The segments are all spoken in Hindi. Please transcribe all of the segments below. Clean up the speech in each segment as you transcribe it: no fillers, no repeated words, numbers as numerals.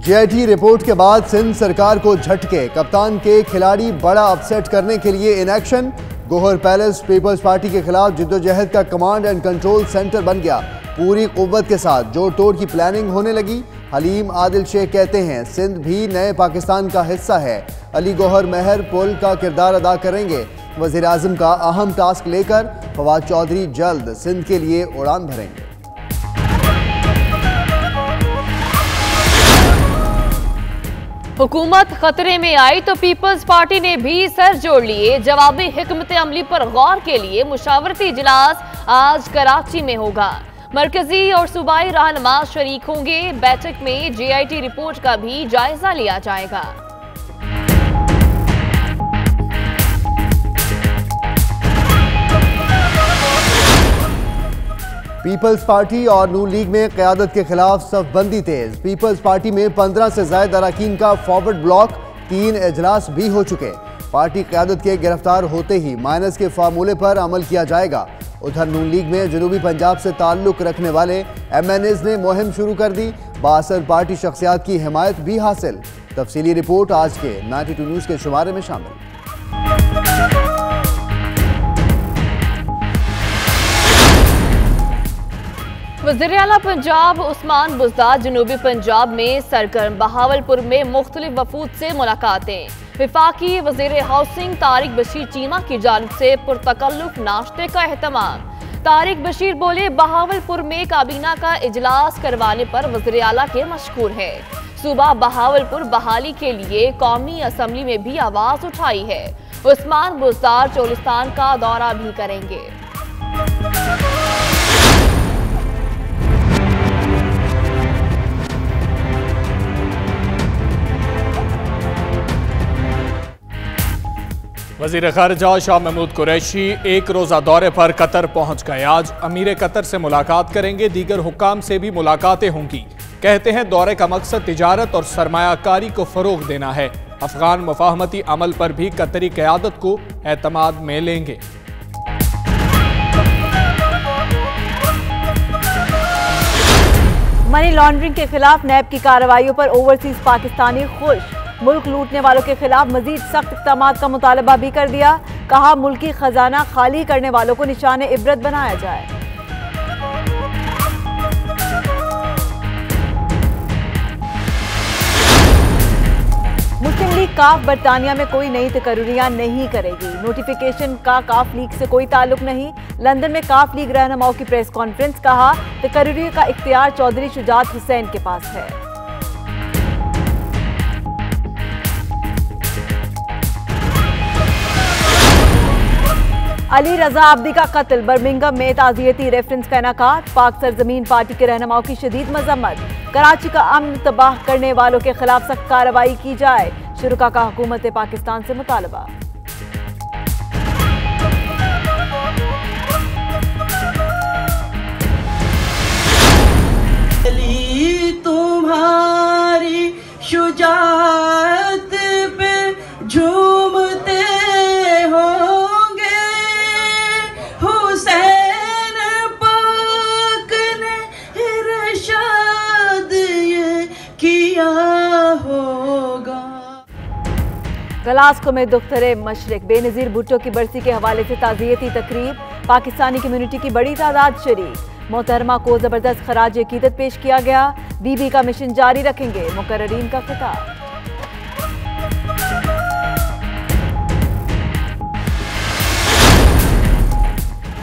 जेआईटी रिपोर्ट के बाद सिंध सरकार को झटके, कप्तान के खिलाड़ी बड़ा अपसेट करने के लिए in action. Gauhar palace peoples party के खिलाफ जिद्दोजहद का कमांड एंड कंट्रोल सेंटर बन गया। पूरी कुव्वत के साथ जोड़ तोड़ की प्लानिंग होने लगी। हलीम आदिल शेख कहते हैं सिंध भी नए पाकिस्तान का हिस्सा है। अली गौहर महर पुल का किरदार अदा करेंगे। वज़ीर आज़म का अहम टास्क लेकर फवाद चौधरी जल्द सिंध के लिए उड़ान भरेंगे। हुकूमत खतरे में आई तो पीपल्स पार्टी ने भी सर जोड़ लिए। जवाबी हिकमत अमली पर गौर के लिए मुशावरती इजलास आज कराची में होगा। मरकजी और सूबाई रहनुमा शरीक होंगे। बैठक में जेआईटी रिपोर्ट का भी जायजा लिया जाएगा। पीपल्स पार्टी और नून लीग में क़यादत के खिलाफ सफबंदी तेज। पीपल्स पार्टी में 15 से ज्यादा अरकान का फॉरवर्ड ब्लॉक, 3 इजलास भी हो चुके। पार्टी क़यादत के गिरफ्तार होते ही माइनस के फार्मूले पर अमल किया जाएगा। उधर नून लीग में जनूबी पंजाब से ताल्लुक रखने वाले एमएनएज ने मुहिम शुरू कर दी। बासर पार्टी शख्सियात की हिमायत भी हासिल। तफसीली रिपोर्ट आज के 92 न्यूज़ के शुमारे में शामिल। वज़ीर आला पंजाब उस्मान बुज़दार जनूबी पंजाब में सरगर्म। बहावलपुर में मुख्तलिफ वफूद से मुलाकातें। विफाकी वज़ीर हाउसिंग तारिक बशीर चीमा की जानिब से पुरतकल्लुफ नाश्ते का एहतमाम। तारिक बशीर बोले बहावलपुर में काबीना का इजलास करवाने पर वज़ीर आला के मशकूर है। सूबा बहावलपुर बहाली के लिए कौमी असम्बली में भी आवाज उठाई है। उस्मान बुज़दार चोलिस्तान का दौरा भी करेंगे। वज़ीर ख़ारिजा शाह महमूद कुरैशी एक रोज़ा दौरे पर कतर पहुंच गए। आज अमीर कतर से मुलाकात करेंगे। दीगर हुक्काम से भी मुलाकातें होंगी। कहते हैं दौरे का मकसद तिजारत और सरमायाकारी को फ़रोग़ देना है। अफ़गान मुफ़ाहमती अमल पर भी कतरी क़यादत को एतमाद में लेंगे। मनी लॉन्ड्रिंग के खिलाफ नैब की कार्रवाइयों पर ओवरसीज पाकिस्तानी खुश। मुल्क लूटने वालों के खिलाफ मजीद सख्त इक़दाम का मुतालबा भी कर दिया। कहा मुल्की खजाना खाली करने वालों को निशाने इबरत बनाया जाए। मुस्लिम लीग काफ बरतानिया में कोई नई तकर्रियां नहीं करेगी। नोटिफिकेशन का काफ लीग से कोई ताल्लुक नहीं। लंदन में काफ लीग रहनुमाओं की प्रेस कॉन्फ्रेंस। कहा तकर्री का इख्तियार चौधरी शुजात हुसैन के पास है। अली रजा आब्दी का कत्ल, बर्मिंघम में ताज़ियती रेफरेंस का इनेकाद। पाक सरजमीन पार्टी के रहनुमाओं की शदीद मजम्मत। कराची का अमन तबाह करने वालों के खिलाफ सख्त कार्रवाई की जाए। शुरका का हुकूमत पाकिस्तान से मुतालबा। तुम्हारी शुजाअत पे झूमते गलास्को में दुख्तरे मशरिक। बेनज़ीर भुट्टो की बरसी के हवाले से ताज़ियती तकरीब। पाकिस्तानी कम्युनिटी की बड़ी तादाद शरीक। मोहतरमा को ज़बरदस्त खराज अकीदत पेश किया गया। बीबी का मिशन जारी रखेंगे। मुकर्ररीन का खिताब।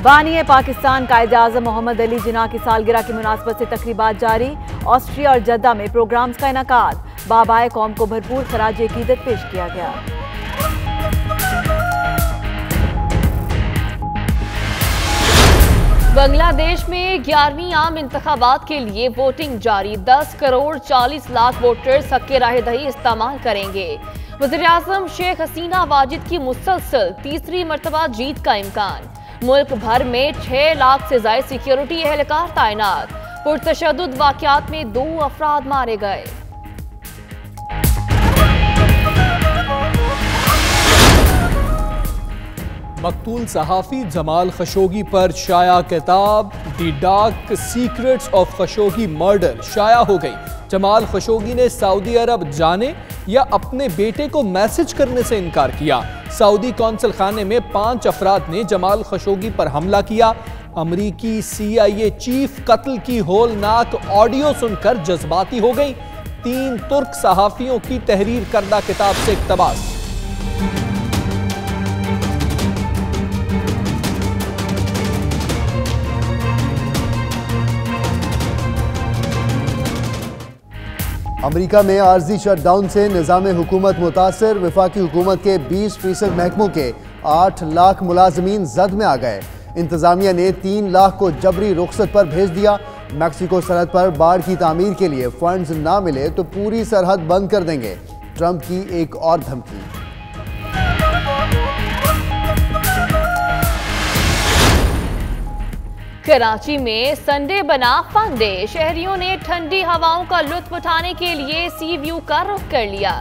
बानी पाकिस्तान कायद-ए-आज़म मोहम्मद अली जिन्ना की सालगिरह की मुनासबत से तकरीबात जारी। ऑस्ट्रिया और जद्दा में प्रोग्राम्स का इनेकाद। बाबाए कौम को भरपूर खराज अकीदत पेश किया गया। बांग्लादेश में 11वीं आम इंतखाबात के लिए वोटिंग जारी। 10 करोड़ 40 लाख वोटर्स हक़ राह दही इस्तेमाल करेंगे। वज़ीर आज़म शेख हसीना वाजिद की मुसलसल तीसरी मरतबा जीत का इम्कान। मुल्क भर में 6 लाख से ज्यादा सिक्योरिटी एहलकार तैनात। पुरतशद्दुद वाक़यात में 2 अफराद मारे गए। मकतूल सहाफ़ी जमाल खशोगी पर शाया किताब the dark secrets of Khashoggi murder शाया हो गई। जमाल खशोगी ने सऊदी अरब जाने या अपने बेटे को मैसेज करने से इनकार किया। सऊदी कौंसल खाने में 5 अफराद ने जमाल खशोगी पर हमला किया। अमरीकी CIA चीफ कत्ल की होलनाक ऑडियो सुनकर जज्बाती हो गई। 3 तुर्क सहाफियों की तहरीर करदा किताब से इक्तबास। अमेरिका में आर्जी शटडाउन से निज़ाम हुकूमत मुतासर। वफाकी हुकूमत के 20% महकमों के 8 लाख मुलाजमीन जद में आ गए। इंतजामिया ने 3 लाख को जबरी रुखसत पर भेज दिया। मैक्सिको सरहद पर बाढ़ की तामीर के लिए फंड्स ना मिले तो पूरी सरहद बंद कर देंगे। ट्रंप की एक और धमकी। कराची में संडे बना फन डे। शहरियों ने ठंडी हवाओं का लुत्फ उठाने के लिए सी व्यू का रुख कर लिया।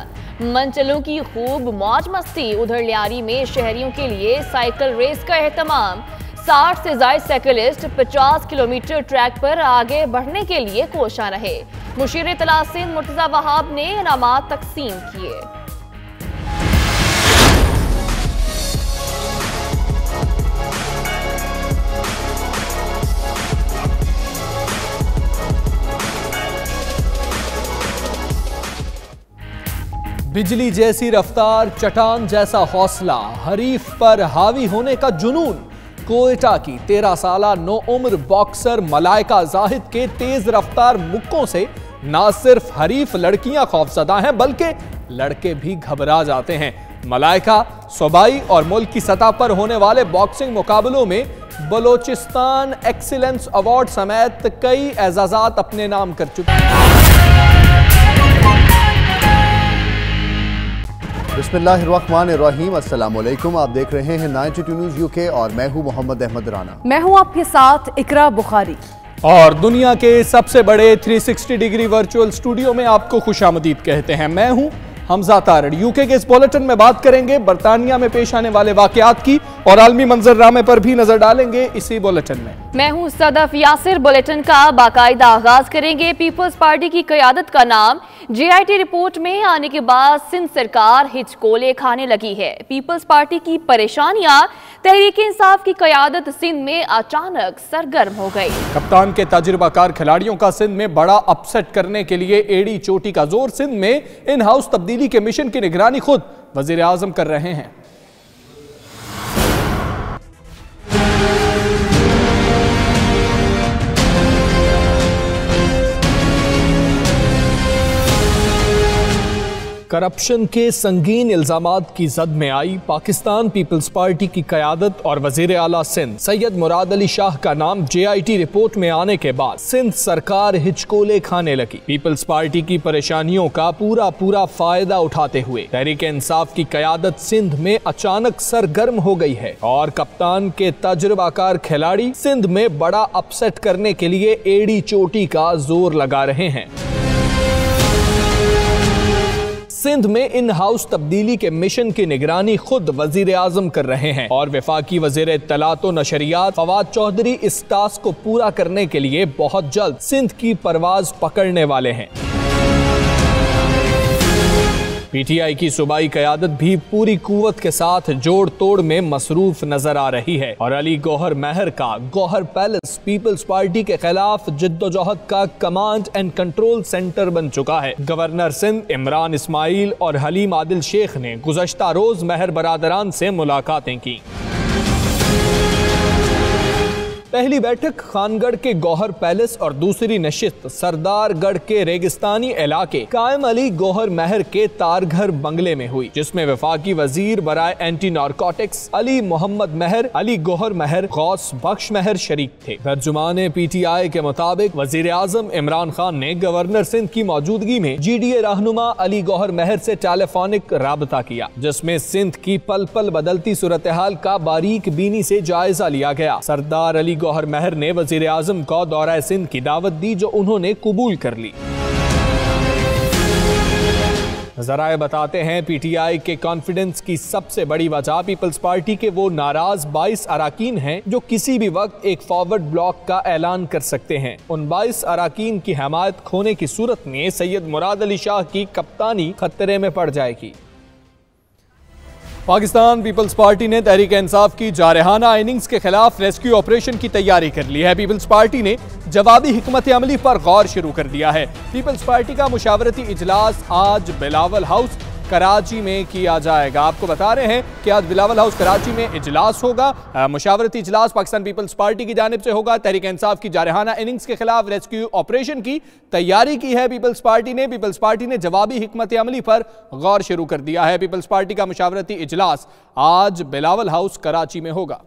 मंचलों की खूब मौज मस्ती। उधर लियारी में शहरियों के लिए साइकिल रेस का एहतमाम। 60 से ज्यादा साइकिलिस्ट 50 किलोमीटर ट्रैक पर आगे बढ़ने के लिए कोशा रहे। मुशीर इत्तला सिंध मुर्तजा वहाब ने इनामात तकसीम किए। बिजली जैसी रफ्तार, चट्टान जैसा हौसला, हरीफ पर हावी होने का जुनून। कोयटा की 13 साला नौउम्र बॉक्सर मलाइका जाहिद के तेज रफ्तार मुक्कों से न सिर्फ हरीफ लड़कियां खौफजदा हैं बल्कि लड़के भी घबरा जाते हैं। मलाइका सूबाई और मुल्क की सतह पर होने वाले बॉक्सिंग मुकाबलों में बलोचिस्तान एक्सीलेंस अवार्ड समेत कई एजाजात अपने नाम कर चुकी है। बिस्मिल्लाहिर्रहमानिर्रहीम, अस्सलाम वालेकुम। आप देख रहे हैं 92 न्यूज़ UK और मैं हूं मोहम्मद अहमद राना। मैं हूं आपके साथ इकरा बुखारी। और दुनिया के सबसे बड़े 360 डिग्री वर्चुअल स्टूडियो में आपको खुशामदीद कहते हैं। मैं हूं हमजा तारड़। UK के इस बुलेटिन में बात करेंगे बरतानिया में पेश आने वाले वाकयात की और आलमी मंजरनामे पर भी नजर डालेंगे इसी बुलेटिन में। मैं हूं सदफ यासिर। बुलेटिन का बाकायदा आगाज करेंगे। पीपल्स पार्टी की क़यादत का नाम JIT रिपोर्ट में आने के बाद सिंध सरकार हिचकोले खाने लगी है। पीपल्स पार्टी की परेशानियां तहरीक इंसाफ की क़यादत सिंध में अचानक सरगर्म हो गई। कप्तान के तजुर्बाकार खिलाड़ियों का सिंध में बड़ा अपसेट करने के लिए एड़ी चोटी का जोर। सिंध में इन हाउस तब्दीली के मिशन की निगरानी खुद वजीर आजम कर रहे हैं। करप्शन के संगीन इल्जामात की जद में आई पाकिस्तान पीपल्स पार्टी की क़यादत और वजीर आला सिंध सैयद मुराद अली शाह का नाम JIT रिपोर्ट में आने के बाद सिंध सरकार हिचकोले खाने लगी। पीपल्स पार्टी की परेशानियों का पूरा फायदा उठाते हुए तहरीक इंसाफ की क़यादत सिंध में अचानक सरगर्म हो गई है और कप्तान के तजुर्बाकार खिलाड़ी सिंध में बड़ा अपसेट करने के लिए एड़ी चोटी का जोर लगा रहे हैं। सिंध में इन हाउस तब्दीली के मिशन की निगरानी खुद वजीर आजम कर रहे हैं और वफाकी वजीर इत्तलात व नशरियात फवाद चौधरी इस टास्क को पूरा करने के लिए बहुत जल्द सिंध की परवाज पकड़ने वाले हैं। PTI की सूबाई क़यादत भी पूरी कुव्वत के साथ जोड़ तोड़ में मसरूफ नजर आ रही है और अली गौहर महर का गौहर पैलेस पीपल्स पार्टी के खिलाफ जिद्दोजहद का कमांड एंड कंट्रोल सेंटर बन चुका है। गवर्नर सिंध इमरान इस्माइल और हलीम आदिल शेख ने गुज़श्ता रोज महर बरादरान से मुलाकातें की। पहली बैठक खानगढ़ के गौहर पैलेस और दूसरी नशिस्त सरदारगढ़ के रेगिस्तानी इलाके कायम अली गौहर महर के तारघर बंगले में हुई, जिसमें वफाकी वजीर बराए एंटी नारकोटिक्स अली मोहम्मद महर अली गौहर महर गौस बख्श महर शरीक थे। तर्जुमाने PTI के मुताबिक वजीर आजम इमरान खान ने गवर्नर सिंध की मौजूदगी में GDA रहनुमा अली गौहर महर से टेलीफोनिक राबता किया, जिसमें सिंध की पल पल बदलती सूरत हाल का बारीक बीनी से जायजा लिया गया। सरदार अली गौहर महर ने वजीर आजम को दौरा सिंध की दावत दी, जो उन्होंने कबूल कर ली। जराए बताते हैं पीटीआई के कॉन्फिडेंस की सबसे बड़ी वजह पीपल्स पार्टी के वो नाराज 22 अराकीन हैं जो किसी भी वक्त एक फॉरवर्ड ब्लॉक का ऐलान कर सकते हैं। उन 22 अराकीन की हमायत खोने की सूरत में सैयद मुराद अली शाह की कप्तानी खतरे में पड़ जाएगी। पाकिस्तान पीपल्स पार्टी ने तहरीक इंसाफ की जारहाना इनिंग्स के खिलाफ रेस्क्यू ऑपरेशन की तैयारी कर ली है। पीपल्स पार्टी ने जवाबी हिकमत अमली पर गौर शुरू कर दिया है। पीपल्स पार्टी का मुशावरती इजलास आज बिलावल हाउस कराची में किया जाएगा। आपको बता रहे हैं कि आज बिलावल हाउस कराची में इजलास होगा। मुशावरती इजलास पाकिस्तान पीपल्स पार्टी की जानिब से होगा। तहरीक इंसाफ की जारहाना इनिंग्स के खिलाफ रेस्क्यू ऑपरेशन की तैयारी की है पीपल्स पार्टी ने जवाबी हिकमत अमली पर गौर शुरू कर दिया है। पीपल्स पार्टी का मुशावरती इजलास आज बिलावल हाउस कराची में होगा।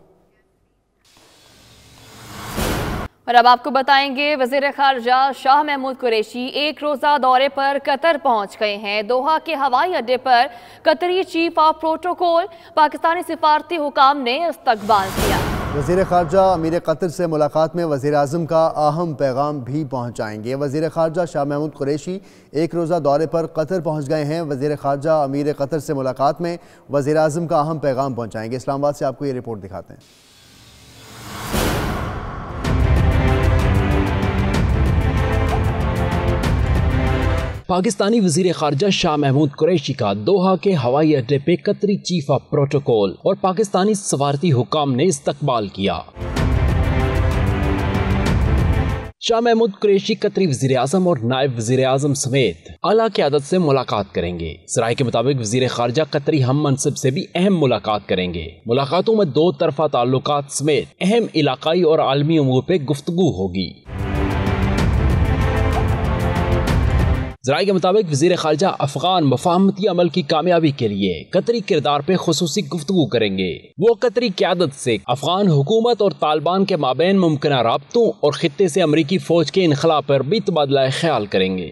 और अब आपको बताएंगे वज़ीर ख़ारजा शाह महमूद कुरैशी एक रोज़ा दौरे पर कतर पहुंच गए हैं। दोहा के हवाई अड्डे पर कतरी चीफ ऑफ प्रोटोकॉल पाकिस्तानी सिफारती हुकाम ने इस्तकबाल किया। वज़ीर ख़ारजा अमीर कतर से मुलाकात में वज़ीर आज़म का अहम पैगाम भी पहुँचाएंगे। वज़ीर ख़ारजा शाह महमूद कुरैशी एक रोज़ा दौरे पर कतर पहुँच गए हैं। वज़ीर ख़ारजा अमीर कतर से मुलाकात में वज़ीर आज़म का अहम पैगाम पहुँचाएंगे। इस्लामाबाद से आपको ये रिपोर्ट दिखाते हैं। पाकिस्तानी वजीर खारजा शाह महमूद कुरैशी का दोहा के हवाई अड्डे पे कतरी चीफ ऑफ प्रोटोकॉल और पाकिस्तानी सफारती हुकाम ने इस्तकबाल किया। शाह महमूद कुरैशी कतरी वजीर आजम और नायब वजीर आजम समेत आला क़यादत से मुलाकात करेंगे। सराय के मुताबिक वजीर खारजा कतरी हम मनसब से भी अहम मुलाकात करेंगे। मुलाकातों में दो तरफा ताल्लुकात समेत अहम इलाकाई और आलमी उमूर पे गुफ्तगू होगी। ज़राए के मुताबिक वज़ीर ख़ारजा अफ़गान मफ़ाहमती अमल की कामयाबी के लिए कतरी किरदार पे खुसूसी गुफ्तगू करेंगे। वो कतरी क़यादत से अफ़गान हुकूमत और तालिबान के माबैन मुमकिना राब्तों और ख़ित्ते से अमरीकी फ़ौज के इनख़ला पर भी तबादला ख्याल करेंगे।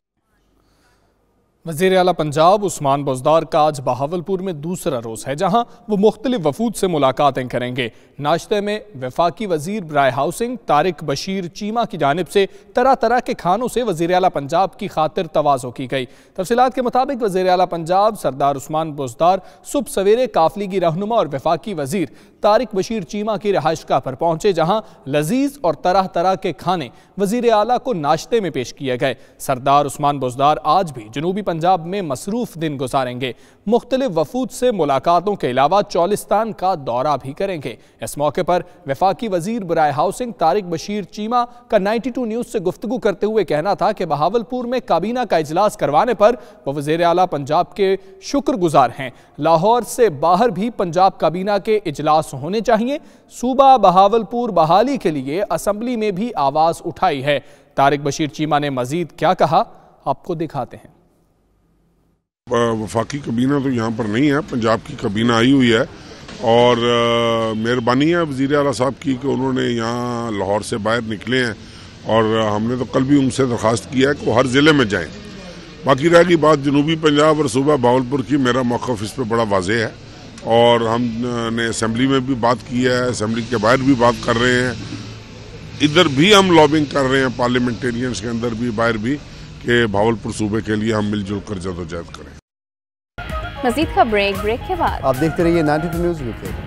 वज़ीर आला पंजाब उस्मान बुज़दार का आज बहावलपुर में दूसरा रोज़ है जहां वो मुख्तलिफ वफूद से मुलाकातें करेंगे। नाश्ते में वफाकी वज़ीर बराए हाउसिंग तारिक बशीर चीमा की जानिब से तरह तरह के खानों से वज़ीर आला पंजाब की खातिर तवाज़ो की गई। तफसीलात के मुताबिक वज़ीर आला पंजाब सरदार उस्मान बुज़दार सुबह सवेरे काफिले की रहनुमा और वफाकी वज़ीर तारिक बशीर चीमा की रहायशगाह पर पहुंचे जहां लजीज और तरह तरह के खाने वज़ीर आला को नाश्ते में पेश किए गए। सरदार उस्मान बुज़दार आज भी जनूबी पंजाब में मसरूफ दिन गुजारेंगे। मुख्तलिफ वफूद से मुलाकातों के अलावा चौलिस्तान का दौरा भी करेंगे। इस मौके पर वफाकी वजीर बराए हाउसिंग तारिक बशीर चीमा का 92 न्यूज़ से गुफ्तगू करते हुए कहना था कि बहावलपुर में काबीना का इजलास करवाने पर वो वज़ीर आला पंजाब के शुक्रगुजार हैं। लाहौर से बाहर भी पंजाब काबीना के इजलास होने चाहिए। सूबा बहावलपुर बहाली के लिए असम्बली में भी आवाज़ उठाई है। तारिक बशीर चीमा ने मजीद क्या कहा, आपको दिखाते हैं। वफाकी कबीना तो यहाँ पर नहीं है, पंजाब की कबीना आई हुई है और मेहरबानी है वज़ीर आला साहब की कि उन्होंने यहाँ लाहौर से बाहर निकले हैं और हमने तो कल भी उनसे दरख्वास्त किया है कि वो हर ज़िले में जाएं। बाकी रह गई बात जनूबी पंजाब और सूबा बहावलपुर की, मेरा मौक़िफ़ इस पर बड़ा वाज़ेह है और हमने असम्बली में भी बात की है, असम्बली के बाहर भी बात कर रहे हैं, इधर भी हम लॉबिंग कर रहे हैं पार्लियामेंटेरियंस के अंदर भी बाहर भी कि बहावलपुर सूबे के लिए हम मिलजुल कर जदोजहद करें। मज़ीद का ब्रेक के बाद आप देखते रहिए 92 न्यूज़ वीक।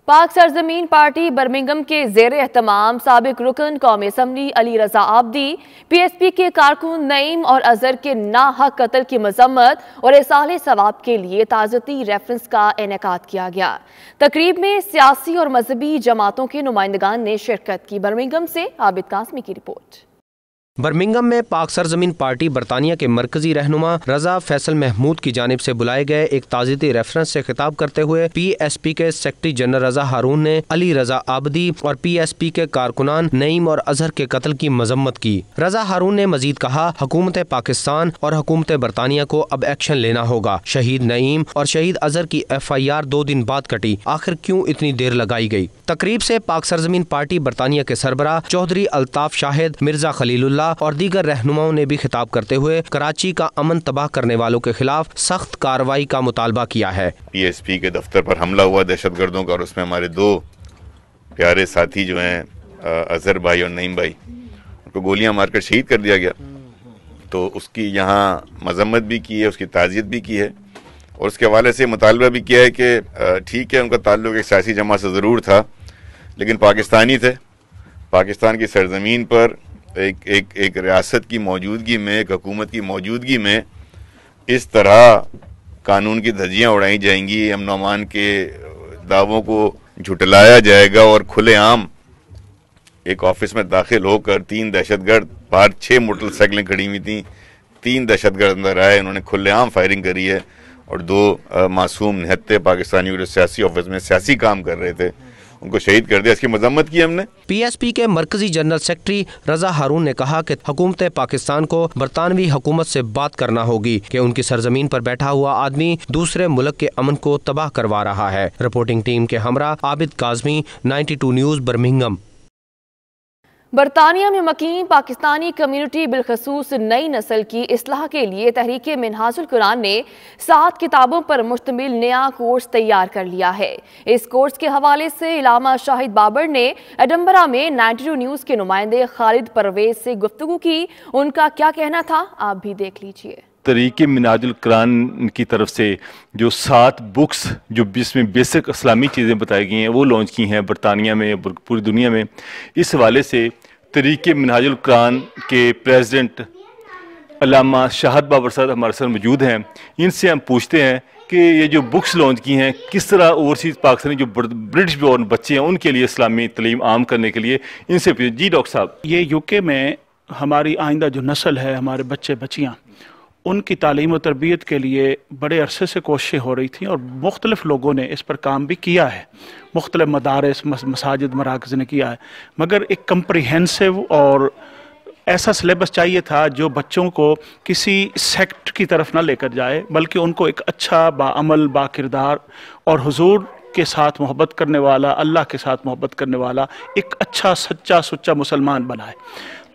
पाक सरजमीन पार्टी बर्मिंघम के ज़ेर एहतमाम साबिक रुकन कौमी असम्बली अली रजा आबदी, PSP के कारकुन नईम और अजहर के नाहक कत्ल की मजम्मत और इसाले सवाब के लिए ताज़ती रेफरेंस का इनेकाद किया गया। तकरीब में सियासी और मजहबी जमातों के नुमाइंदगान ने शिरकत की। बर्मिंघम से आबिद कासमी की रिपोर्ट। बर्मिंघम में पाक सरजमीन पार्टी बरतानिया के मरकजी रहनुमा रजा फैसल महमूद की जानिब से बुलाए गए एक ताज़ती रेफरेंस से खिताब करते हुए PSP के सेक्रेटरी जनरल रजा हारून ने अली रजा आबदी और PSP के कारकुनान नईम और अजहर के कत्ल की मजम्मत की। रजा हारून ने मजीद कहा, हुकूमत पाकिस्तान और हुकूमत बरतानिया को अब एक्शन लेना होगा। शहीद नईम और शहीद अजहर की FIR 2 दिन बाद कटी, आखिर क्यों इतनी देर लगाई गई। तकरीब से पाक सरजमीन पार्टी बरतानिया के सरबराह चौधरी अल्ताफ शाहिद, मिर्जा खलीलुल्लाह, मुल्ला और दीगर रहनुमाओं ने भी खिताब करते हुए कराची का अमन तबाह करने वालों के खिलाफ सख्त कार्रवाई का मुतालबा किया है। PSP के दफ्तर पर हमला हुआ दहशतगर्दों का और उसमें हमारे 2 प्यारे साथी जो हैं अजहर भाई और नईम भाई, उनको गोलियां मारकर शहीद कर दिया गया। तो उसकी यहाँ मजम्मत भी की है, उसकी ताज़ियत भी की है और उसके हवाले से मुतालबा भी किया है कि ठीक है उनका ताल्लुक एक सियासी जमात से ज़रूर था लेकिन पाकिस्तानी थे। पाकिस्तान की सरजमीन पर एक रियासत की मौजूदगी में, एक हुकूमत की मौजूदगी में इस तरह कानून की धज्जियाँ उड़ाई जाएंगी, अमन व अमान के दावों को झुटलाया जाएगा और खुलेआम एक ऑफिस में दाखिल होकर 3 दहशतगर्द, बाहर 6 मोटरसाइकिलें खड़ी हुई थी, 3 दहशतगर्द अंदर आए, उन्होंने खुलेआम फायरिंग करी है और 2 मासूम निहत्ते पाकिस्तानी जो सियासी ऑफिस में सियासी काम कर रहे थे उनको शहीद कर दिया। इसकी मजम्मत की हमने। PSP के मरकजी जनरल सेक्रेटरी रजा हारून ने कहा कि हुकूमत पाकिस्तान को बरतानवी हुकूमत से बात करना होगी कि उनकी सरजमीन पर बैठा हुआ आदमी दूसरे मुल्क के अमन को तबाह करवा रहा है। रिपोर्टिंग टीम के हमरा आबिद काजमी, 92 न्यूज़, बर्मिंघम। बरतानिया में मकीन पाकिस्तानी कम्युनिटी बिलखसूस नई नस्ल की इस्लाह के लिए तहरीक मिनहाजुल कुरान ने 7 किताबों पर मुश्तमिल नया कोर्स तैयार कर लिया है। इस कोर्स के हवाले से इलामा शाहिद बाबर ने एडम्बरा में 92 न्यूज़ के नुमाइंदे खालिद परवेज से गुफ्तगू की। उनका क्या कहना था आप भी देख लीजिए। तहरीक मिनहाजुल कुरान की तरफ से जो 7 बुक्स जो जिसमें बेसिक इस्लामी चीज़ें बताई गई हैं वो लॉन्च की हैं बरतानिया में, पूरी दुनिया में। इस हवाले से तहरीक मिनहाजुल कुरान के प्रेसिडेंट अल्लामा शाहिद बाबर साहब हमारे साथ मौजूद हैं। इनसे हम पूछते हैं कि ये जो बुक्स लॉन्च की हैं किस तरह ओवरसीज़ पाकिस्तानी जो ब्रिटिश बॉर्न बच्चे हैं उनके लिए इस्लामी तलीम आम करने के लिए इनसे पूछे। जी डॉक्टर साहब, ये UK में हमारी आइंदा जो नस्ल है, हमारे बच्चे बच्चियाँ, उनकी तालीम और तरबियत के लिए बड़े अरसे से कोशिशें हो रही थी और मुख्तलिफ़ लोगों ने इस पर काम भी किया है, मुख्तलिफ़ मदारस, मसाजिद, मराकज़ ने किया है, मगर एक कम्प्रिहेंसिव और ऐसा सिलेबस चाहिए था जो बच्चों को किसी सेक्ट की तरफ ना लेकर जाए बल्कि उनको एक अच्छा बाअमल, बाकिरदार और हुजूर के साथ मोहब्बत करने वाला, अल्लाह के साथ मोहब्बत करने वाला एक अच्छा सच्चा सुच्चा मुसलमान बनाए।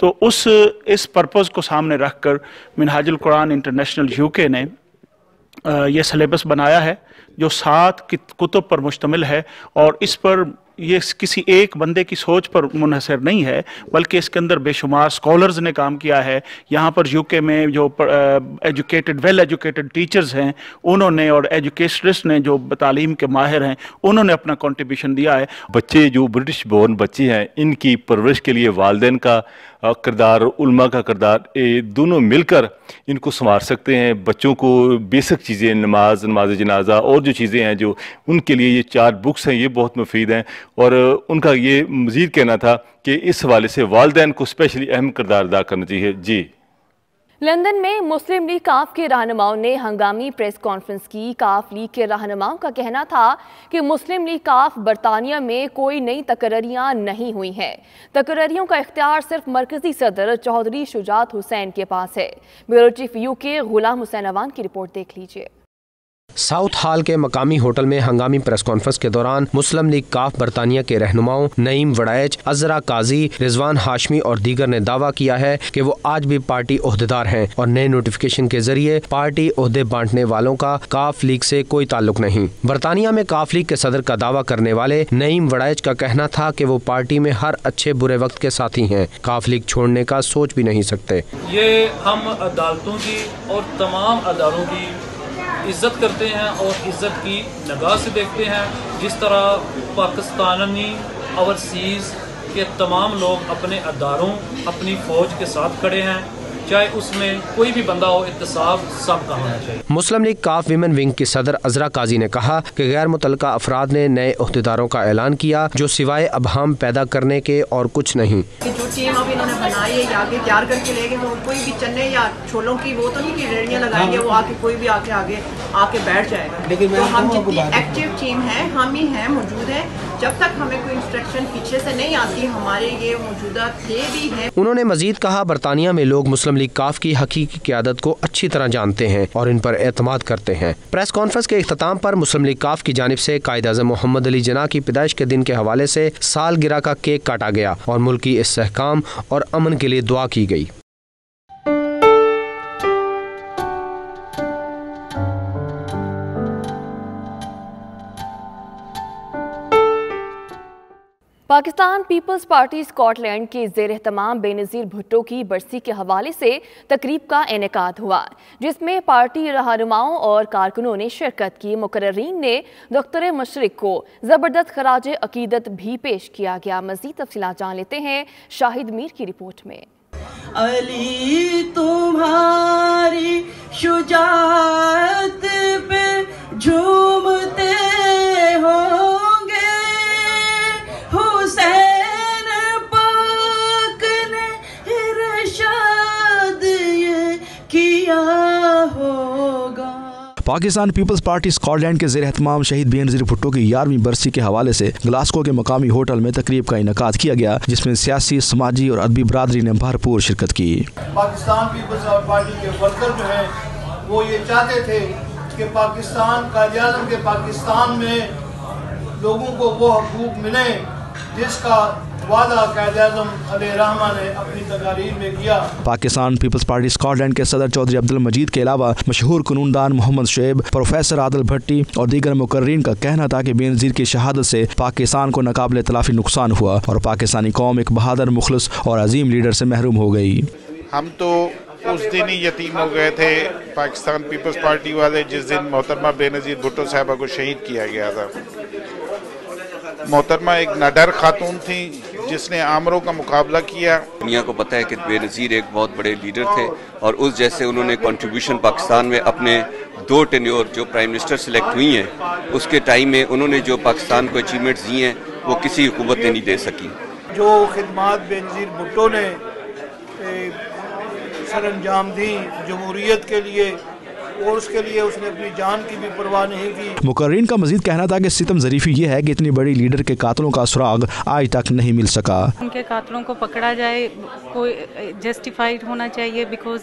तो इस पर्पज़ को सामने रखकर मिनहाजुल कुरान इंटरनेशनल UK ने ये सिलेबस बनाया है जो 7 कुतुब पर मुश्तमिल है और इस पर ये किसी एक बंदे की सोच पर मुनहसर नहीं है बल्कि इसके अंदर बेशुमार स्कॉलर्स ने काम किया है। यहाँ पर UK में जो वेल एजुकेटेड टीचर्स हैं उन्होंने और एजुकेशनिस्ट ने जो तालीम के माहिर हैं उन्होंने अपना कंट्रीब्यूशन दिया है। बच्चे जो ब्रिटिश बॉर्न बच्चे हैं इनकी परवरिश के लिए वालिदैन का किरदार, उल्मा का किरदार, ये दोनों मिलकर इनको संवार सकते हैं। बच्चों को बेसिक चीज़ें, नमाज जनाजा और जो चीज़ें हैं जो उनके लिए ये 4 बुक्स हैं ये बहुत मुफीद हैं। और उनका ये मज़ीद कहना था कि इस हवाले से वालिदैन को स्पेशली अहम किरदार अदा करना चाहिए। जी, लंदन में मुस्लिम लीग काफ के रहनुमाओं ने हंगामी प्रेस कॉन्फ्रेंस की। काफ लीग के रहनुमाओं का कहना था कि मुस्लिम लीग काफ बरतानिया में कोई नई तकरारियां नहीं हुई हैं। तकरारियों का इख्तियार सिर्फ मरकजी सदर चौधरी शुजात हुसैन के पास है। Bureau chief UK Ghulam Hussain Awan की रिपोर्ट देख लीजिए। साउथ हॉल के मकामी होटल में हंगामी प्रेस कॉन्फ्रेंस के दौरान मुस्लिम लीग काफ बरतानिया के रहनुमाओं नईम वड़ैच, अजरा काजी, रिजवान हाशमी और दीगर ने दावा किया है कि वो आज भी पार्टी ओहदेदार हैं और नए नोटिफिकेशन के जरिए पार्टी ओहदे बांटने वालों का काफ लीग से कोई ताल्लुक नहीं। बरतानिया में काफ लीग के सदर का दावा करने वाले नईम वड़ैच का कहना था कि वो पार्टी में हर अच्छे बुरे वक्त के साथी हैं, काफ लीग छोड़ने का सोच भी नहीं सकते। ये हम अदालतों की और तमाम अदारों की इज़्ज़त करते हैं और इज़्ज़त की निगाह से देखते हैं। जिस तरह पाकिस्तानी ओवरसीज़ के तमाम लोग अपने अदारों, अपनी फ़ौज के साथ खड़े हैं, चाहे उसमें कोई भी बंदा हो, इत्तेसाब सबका होना चाहिए। मुस्लिम लीग काफ विमेन विंग की सदर अजरा काजी ने कहा कि गैर मुतल्लका अफराद ने नए ओहदेदारों का ऐलान किया जो सिवाय अबहाम पैदा करने के और कुछ नहीं। जो टीम अब इन्होंने बनाई है आगे तैयार करके ले गए तो कोई भी चने या छोलों की वो तो नहीं कि रेड़ियाँ लगाएंगे, वो आके कोई भी आगे बैठ जाएगा। लेकिन तो हम जितनी एक्टिव टीम है हम ही हैं, मौजूद है। जब तक हमें कोई इंस्ट्रक्शन पीछे से नहीं आती हमारे ये मौजूदा थे भी हैं। उन्होंने मजीद कहा बरतानिया में लोग मुस्लिम लीग काफ की हकीकी क़यादत को अच्छी तरह जानते हैं और इन पर एतमाद करते हैं। प्रेस कॉन्फ्रेंस के इख्तिताम पर मुस्लिम लीग काफ की जानिब से कायद-ए-आज़म मोहम्मद अली जिन्ना की पैदाइश के दिन के हवाले से सालगिरह का केक काटा गया और मुल्की इस्तेहकाम और अमन के लिए दुआ की गई। पाकिस्तान पीपल्स पार्टी स्कॉटलैंड के ज़ेर-एहतमाम बेनज़ीर भुट्टो की बरसी के हवाले से तकरीब का इनेकाद हुआ, जिसमें पार्टी रहनुमाओं और कारकुनों ने शिरकत की। मुकर्ररीन ने डॉक्टर मशरिक को ज़बरदस्त खराज अकीदत भी पेश किया गया। मज़ीद तफसीलात जान लेते हैं शाहिद मीर की रिपोर्ट में। अली तुम्हारी शुजाअत पे झूमते होंगे, हुसैन पाक ने इरशाद ये किया होगा। पाकिस्तान पीपल्स पार्टी स्कॉटलैंड के ज़ेर-एहतमाम शहीद बेनज़ीर भुट्टो की 11वीं बरसी के हवाले से ग्लासगो के मकामी होटल में तकरीब का इनेकाद किया गया, जिसमें सियासी, समाजी और अदबी बरादरी ने भरपूर शिरकत की। पाकिस्तान पीपल्स पार्टी के वर्कर जो है वो ये चाहते थे कि पाकिस्तान कायद-ए-आज़म के पाकिस्तान में लोगों को वो हकूक़ मिले जिसका वादा कायद-ए-आज़म अलैहिर्रहमा ने अपनी तकारीर में किया। पाकिस्तान पीपल्स पार्टी स्कॉटलैंड के सदर चौधरी अब्दुल मजीद के अलावा मशहूर कानूनदान मोहम्मद शुएब, प्रोफेसर आदिल भट्टी और दीगर मुकर्रीन का कहना था कि बेनज़ीर की शहादत से पाकिस्तान को नाकाबिले तलाफी नुकसान हुआ और पाकिस्तानी कौम एक बहादुर, मुखलिस और अजीम लीडर से महरूम हो गई। हम तो उस दिन ही यतीम हो गए थे पाकिस्तान पीपल्स पार्टी वाले जिस दिन मोहतरमा बेनज़ीर भुट्टो साहबा को शहीद किया गया था। मोहतरमा एक नाडर खातून थी जिसने आमरों का मुकाबला किया। दुनिया को पता है कि बेनज़ीर एक बहुत बड़े लीडर थे और उस जैसे उन्होंने कंट्रीब्यूशन पाकिस्तान में अपने 2 टेन्योर जो प्राइम मिनिस्टर सिलेक्ट हुई हैं उसके टाइम में उन्होंने जो पाकिस्तान को अचीवमेंट्स दी हैं वो किसी हुकूमत ने नहीं दे सकी। जो खिदमात बेनज़ीर भुट्टो ने सरअंजाम दी जमहूरियत के लिए और उसके लिए उसने अपनी जान की भी परवाह नहीं की। मुकर्रीन का मजीद कहना था कि सितम ज़रीफ़ी ये है कि इतनी बड़ी लीडर के कातलों का सुराग आज तक नहीं मिल सका। उनके कातलों को पकड़ा जाए, कोई जस्टिफाइड होना चाहिए, बिकॉज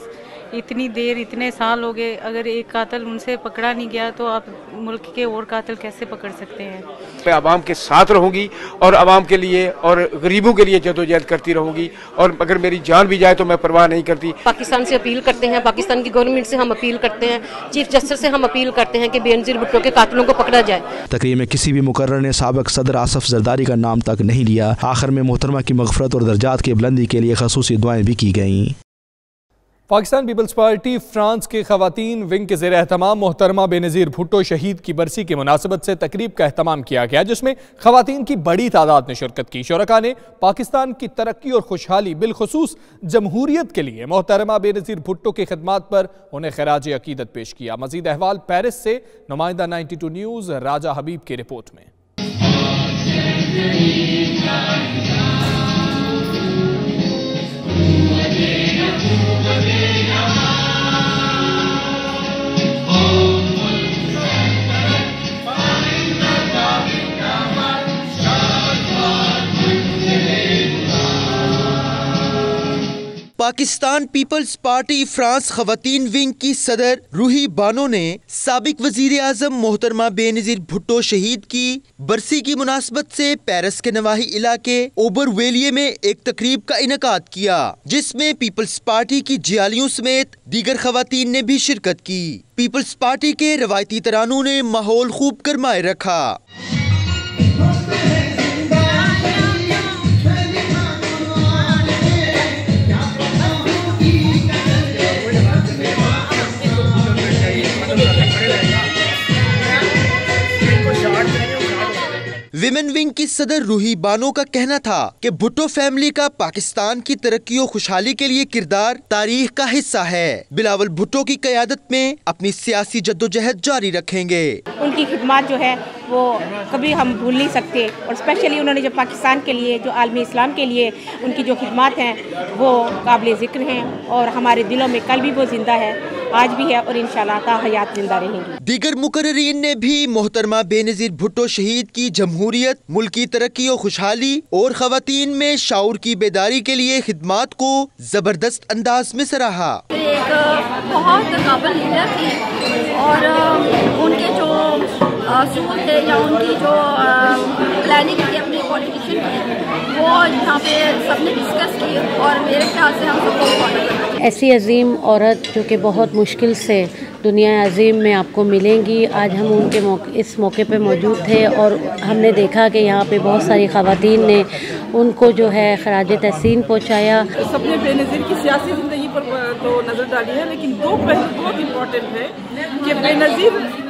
इतनी देर, इतने साल हो गए, अगर एक कातिल उनसे पकड़ा नहीं गया तो आप मुल्क के और कातिल कैसे पकड़ सकते हैं। मैं आवाम के साथ रहूंगी और आवाम के लिए और गरीबों के लिए जदोजहद करती रहूंगी और अगर मेरी जान भी जाए तो मैं परवाह नहीं करती। पाकिस्तान से अपील करते हैं, पाकिस्तान की गवर्नमेंट से हम अपील करते हैं, चीफ जस्टिस से हम अपील करते हैं कि बेनज़ीर भुट्टो के कातिलों को पकड़ा जाए। तकरीब में किसी भी मुकर्रर ने साबिक सदर आसफ जरदारी का नाम तक नहीं लिया। आखिर में मोहतरमा की मग़फ़रत और दर्जात की बुलंदी के लिए ख़ुसूसी दुआएं भी की गईं। पाकिस्तान पीपल्स पार्टी फ्रांस के खवातीन विंग के ज़ेर-ए-एहतमाम मोहतरमा बेनज़ीर भुट्टो शहीद की बरसी की मुनासिबत से तकरीब का एहतमाम किया गया, जिसमें खवातीन की बड़ी तादाद ने शिरकत की। शुरका ने पाकिस्तान की तरक्की और खुशहाली बिलखुसूस जमहूरियत के लिए मोहतरमा बेनज़ीर भुट्टो की खिदमात पर उन्हें खराज अकीदत पेश किया। मज़ीद अहवाल पेरिस से नुमाइंदा 92 न्यूज़ राजा हबीब की रिपोर्ट में। पाकिस्तान पीपल्स पार्टी फ्रांस खवातीन विंग की सदर रूही बानो ने साबिक वजीर आजम मोहतरमा बेनज़ीर भुट्टो शहीद की बरसी की मुनासबत से पेरिस के नवाही इलाके ओबरवेलिये में एक तकरीब का इनेकाद किया, जिसमें पीपल्स पार्टी की जियालियों समेत दीगर खवातीन ने भी शिरकत की। पीपल्स पार्टी के रवायती तरानों ने माहौल खूब गरमाए रखा। विमेन विंग की सदर रूही बानो का कहना था कि भुट्टो फैमिली का पाकिस्तान की तरक्की और खुशहाली के लिए किरदार तारीख का हिस्सा है। बिलावल भुट्टो की क़यादत में अपनी सियासी जद्दोजहद जारी रखेंगे। उनकी खिदमत जो है वो कभी हम भूल नहीं सकते और स्पेशली उन्होंने जो पाकिस्तान के लिए, जो आलमी इस्लाम के लिए उनकी जो खिदमत हैं वो काबिल ज़िक्र हैं और हमारे दिलों में कल भी वो जिंदा है, आज भी है और इंशाल्लाह ता हयात जिंदा रहेंगी। दीगर मुकर्ररीन ने भी मोहतरमा बेनज़ीर भुट्टो शहीद की जमहूरियत, मुल्की तरक्की और खुशहाली और खवातीन में शऊर की बेदारी के लिए खिदमात को जबरदस्त अंदाज में सराहा। एक बहुत काबिल लीडर थे और उनके जो असूल थे या उनकी जो प्लानिंग थी अपने पॉलिटिशियन की, वो यहाँ पे सबने डिस्कस की और मेरे ख्याल से हम सबको फॉलो करना चाहिए। ऐसी अजीम औरत जो कि बहुत मुश्किल से दुनिया अजीम में आपको मिलेंगी। आज हम उनके इस मौके पे मौजूद थे और हमने देखा कि यहाँ पे बहुत सारी ख़वातीन ने उनको जो है खराज तहसीन पहुँचाया। सबने बेनज़ीर की सियासी ज़िंदगी पर तो नज़र डाली है, लेकिन दो पहलू बहुत इम्पोर्टेंट है कि बेनज़ीर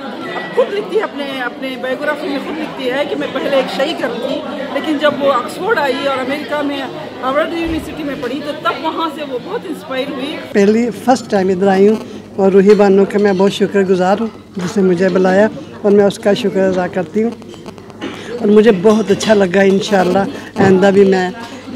खुद लिखती है अपने बायोग्राफी में खुद लिखती है कि मैं पहले एक शई कर थी, लेकिन जब वो ऑक्सफोर्ड आई और अमेरिका में हार्वर्ड यूनिवर्सिटी में पढ़ी तो तब वहाँ से वो बहुत इंस्पायर हुई। पहली फर्स्ट टाइम इधर आई हूँ और रूही बानो का मैं बहुत शुक्रगुजार हूँ जिसने मुझे बुलाया और मैं उसका शुक्र अदा करती हूँ और मुझे बहुत अच्छा लगा। इंशाअल्लाह आइंदा भी मैं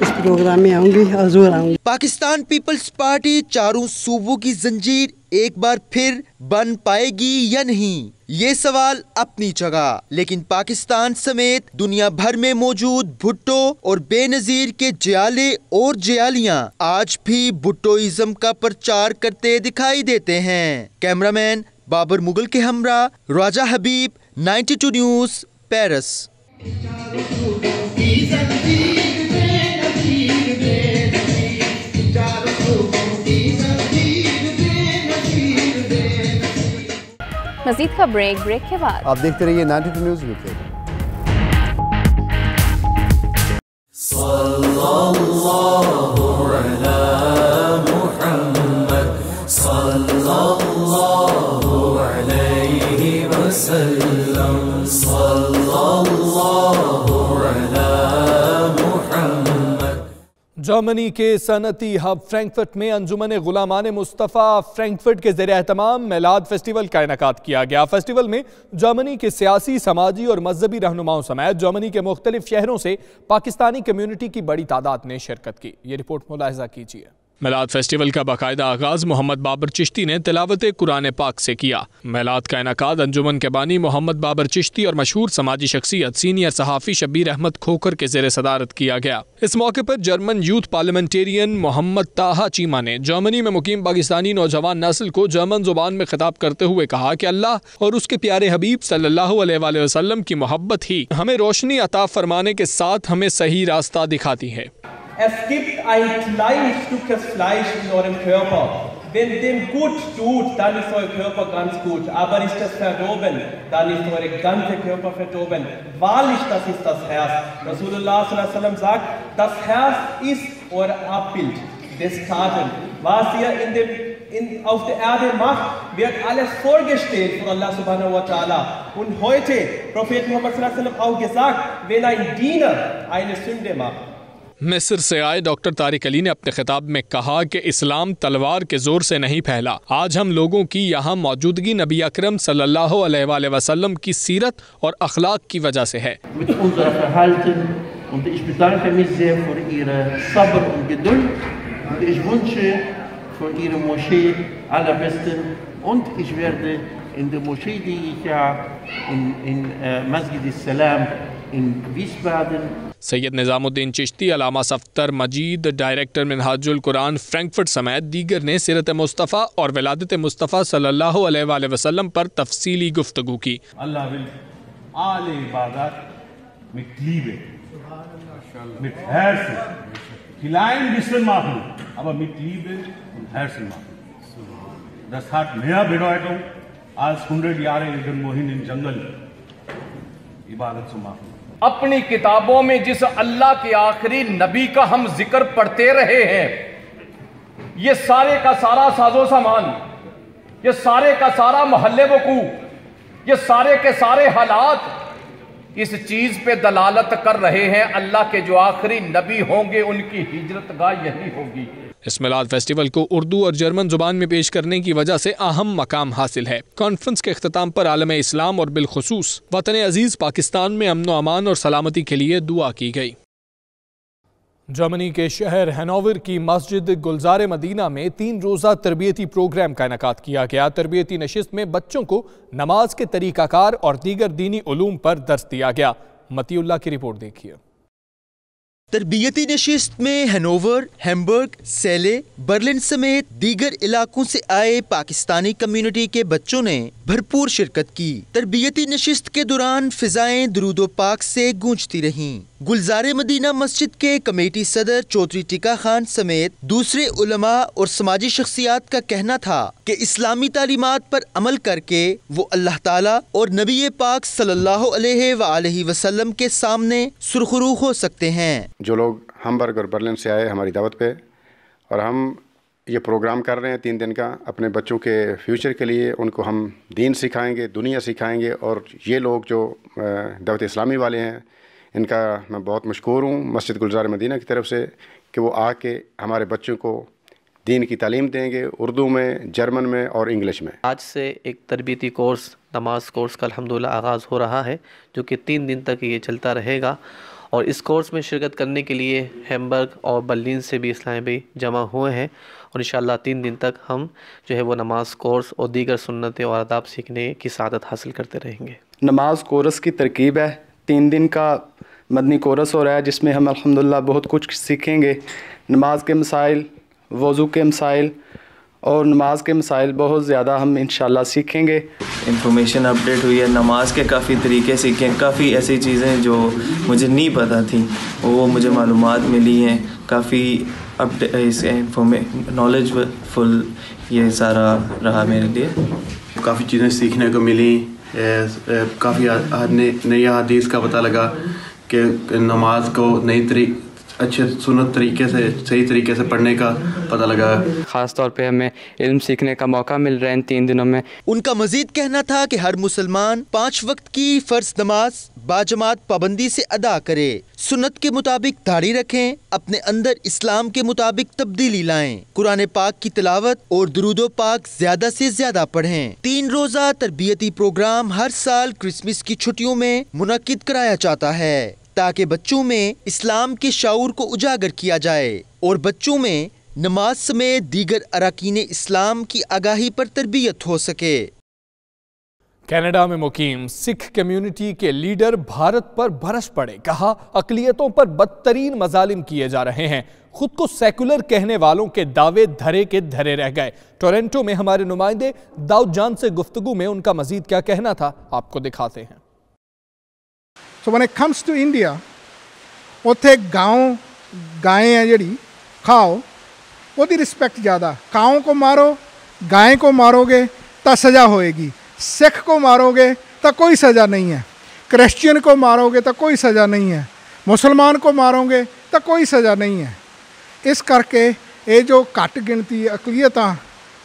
इस प्रोग्राम में आऊँगी और ज़रूर आऊँगी। पाकिस्तान पीपल्स पार्टी चारों सूबों की जंजीर एक बार फिर बन पाएगी या नहीं, ये सवाल अपनी जगह, लेकिन पाकिस्तान समेत दुनिया भर में मौजूद भुट्टो और बेनजीर के जियाले और जियालियां आज भी भुट्टोइज्म का प्रचार करते दिखाई देते हैं। कैमरामैन बाबर मुगल के हमरा राजा हबीब, 92 न्यूज़, पेरिस। मज़ीद का ब्रेक के बाद आप देखते रहिए 92 न्यूज़ वीक। जर्मनी के सनती हब फ्रैंकफर्ट में अंजुमन गुलामान मुस्तफ़ा फ्रैंकफर्ट के ज़रिए एहतमाम मिलाद फेस्टिवल का इनेकाद किया गया। फेस्टिवल में जर्मनी के सियासी, समाजी और मजहबी रहनुमाओं समेत जर्मनी के मुख्तलिफ शहरों से पाकिस्तानी कम्यूनिटी की बड़ी तादाद ने शिरकत की। ये रिपोर्ट मुलाहिजा कीजिए। मिलाद फेस्टिवल का बाकायदा आगाज मोहम्मद बाबर चिश्ती ने तिलावत कुरान पाक से किया। मिलाद का इनेकाद अंजुमन के बानी मोहम्मद बाबर चिश्ती और मशहूर समाजी शख्सियत सीनियर सहाफ़ी शब्बीर अहमद खोखर के ज़ेरे सदारत किया गया। इस मौके पर जर्मन यूथ पार्लियामेंटेरियन मोहम्मद ताहा चीमा ने जर्मनी में मुकीम पाकिस्तानी नौजवान नस्ल को जर्मन जुबान में खिताब करते हुए कहा कि अल्लाह और उसके प्यारे हबीब सल्लल्लाहु अलैहि वसल्लम की मोहब्बत ही हमें रोशनी अता फरमाने के साथ हमें सही रास्ता दिखाती है। Es gibt ein kleines Stückchen Fleisch in eurem Körper. Wenn dem gut tut, dann ist euer Körper ganz gut. Aber ist das verdorben, dann ist euer ganzer Körper verdorben. Wahrlich, das ist das Herz. Rasulullah sallallahu alaihi wasallam sagt, das Herz ist euer Abbild des Taten. Was ihr auf der Erde macht, wird alles vorgestellt von Allah subhanahu wa ta'ala. Und heute, Prophet Muhammad sallallahu alaihi wasallam auch gesagt, wenn ein Diener eine Sünde macht, मिस्र से आए डॉक्टर तारिक अली ने अपने खिताब में कहा कि इस्लाम तलवार के जोर से नहीं फैला। आज हम लोगों की यहाँ मौजूदगी नबी अकरम सल्लल्लाहु अलैहि वसल्लम की सीरत और अखलाक की वजह से है। सैयद निज़ामुद्दीन चिश्ती, अलामा सफ्तर मजीद, डायरेक्टर मिनहाजुल कुरान फ्रैंकफर्ट समेत दीगर ने सीरत मुस्तफ़ा और विलादत मुस्तफ़ा सल्लल्लाहु अलैहि वसल्लम पर तफसीली गुफ्तगू की। अल्लाह will alle Ibadat mit Liebe, mit Herzen, klein bisschen machen, aber mit Liebe und Herzen machen. Das hat mehr Bedeutung als 100 Jahre irgendwo hin im Jungle इबादत zu machen. अपनी किताबों में जिस अल्लाह के आखिरी नबी का हम जिक्र पढ़ते रहे हैं, ये सारे का सारा साजो सामान, ये सारे का सारा महल्ले वकू, ये सारे के सारे हालात इस चीज पे दलालत कर रहे हैं अल्लाह के जो आखिरी नबी होंगे उनकी हिजरतगाह यही होगी। इस मिलाद फेस्टिवल को उर्दू और जर्मन जुबान में पेश करने की वजह से अहम मकाम हासिल है। कॉन्फ्रेंस के इख्तिताम पर आलम इस्लाम और बिलखुसूस वतन अजीज पाकिस्तान में अमन अमान और सलामती के लिए दुआ की गई। जर्मनी के शहर हैनोवर की मस्जिद गुलजार मदीना में 3 रोज़ा तरबियती प्रोग्राम का इनेकाद किया गया। तरबियती नशिस्त में बच्चों को नमाज के तरीक़ाकार और दीगर दीनी उलूम पर दर्स दिया गया। मतीउल्लाह की रिपोर्ट देखिए। तरबियती नशिस्त में हैनोवर, हैम्बर्ग, सेले, बर्लिन समेत दीगर इलाकों से आए पाकिस्तानी कम्युनिटी के बच्चों ने भरपूर शिरकत की। तरबियती नशिस्त के दौरान फिजाएं दुरूदो पाक से गूंजती रहीं। गुलजार मदीना मस्जिद के कमेटी सदर चौधरी टिका खान समेत दूसरे उलमा और समाजी शख्सियात का कहना था कि इस्लामी तालीमात पर अमल करके वो अल्लाह ताला और नबी पाक सल्लल्लाहु अलैहि वसल्लम के सामने सुरखरू हो सकते हैं। जो लोग हैम्बर्ग और बर्लिन से आए हमारी दावत पे, और हम ये प्रोग्राम कर रहे हैं 3 दिन का अपने बच्चों के फ्यूचर के लिए, उनको हम दीन सिखाएंगे, दुनिया सिखाएंगे। और ये लोग जो दावत इस्लामी वाले हैं, इनका मैं बहुत मशकूर हूँ मस्जिद गुलजार मदीना की तरफ से कि वो आके हमारे बच्चों को दीन की तालीम देंगे, उर्दू में, जर्मन में और इंग्लिश में। आज से एक तरबियती कोर्स, नमाज कोर्स का अल्हम्दुलिल्लाह आगाज़ हो रहा है, जो कि 3 दिन तक ये चलता रहेगा। और इस कोर्स में शिरकत करने के लिए हैम्बर्ग और बर्लिन से भी इस्लामी भाई जमा हुए हैं, और इंशाअल्लाह 3 दिन तक हम जो है वो नमाज कोर्स और दीगर सुन्नतें और आदाब सीखने की सादत हासिल करते रहेंगे। नमाज कोर्स की तरकीब है, 3 दिन का मदनी कोर्स हो रहा है, जिसमें हम अल्हम्दुलिल्लाह बहुत कुछ सीखेंगे। नमाज के मसाइल, वज़ू के मसाइल और नमाज के मसाइल बहुत ज़्यादा हम इंशाअल्लाह सीखेंगे। इंफॉर्मेशन अपडेट हुई है, नमाज के काफ़ी तरीके सीखे, काफ़ी ऐसी चीज़ें जो मुझे नहीं पता थी वो मुझे मालूमात मिली हैं, काफ़ी नॉलेजफुल ये सारा रहा मेरे लिए। काफ़ी चीज़ें सीखने को मिली, काफ़ी नई हदीस का पता लगा कि नमाज को अच्छे सुन्नत तरीके से, सही तरीके से पढ़ने का पता लगा। ख़ास तौर पे हमें इल्म सीखने का मौका मिल रहा है इन 3 दिनों में। उनका मजीद कहना था कि हर मुसलमान 5 वक्त की फ़र्ज नमाज बाजमात पाबंदी से अदा करे, सुन्नत के मुताबिक दाढ़ी रखें, अपने अंदर इस्लाम के मुताबिक तब्दीली लाएं, कुरान पाक की तिलावत और दुरूदो पाक ज्यादा से ज्यादा पढ़ें। 3 रोज़ा तरबियती प्रोग्राम हर साल क्रिसमस की छुट्टियों में मुनक्किद कराया जाता है, ताकि बच्चों में इस्लाम के शऊर को उजागर किया जाए और बच्चों में नमाज समेत दीगर अरकान इस्लाम की आगाही पर तरबियत हो सके। कनाडा में मुकीम सिख कम्युनिटी के लीडर भारत पर बरस पड़े, कहा अकलियतों पर बदतरीन मजालिम किए जा रहे हैं, खुद को सेकुलर कहने वालों के दावे धरे के धरे रह गए। टोरंटो में हमारे नुमाइंदे दाऊद जान से गुफ्तगू में उनका मजीद क्या कहना था, आपको दिखाते हैं। So when it comes to India, उत्थे गाँव गायें हैं जड़ी खाओ, वो रिस्पेक्ट ज़्यादा। काओं को मारो, गाय को मारोगे तो सज़ा होएगी, सिख को मारोगे तो कोई सज़ा नहीं है, क्रिश्चियन को मारोगे तो कोई सज़ा नहीं है, मुसलमान को मारोगे तो कोई सज़ा नहीं है। इस करके ये जो घट गिनती अकलीयतां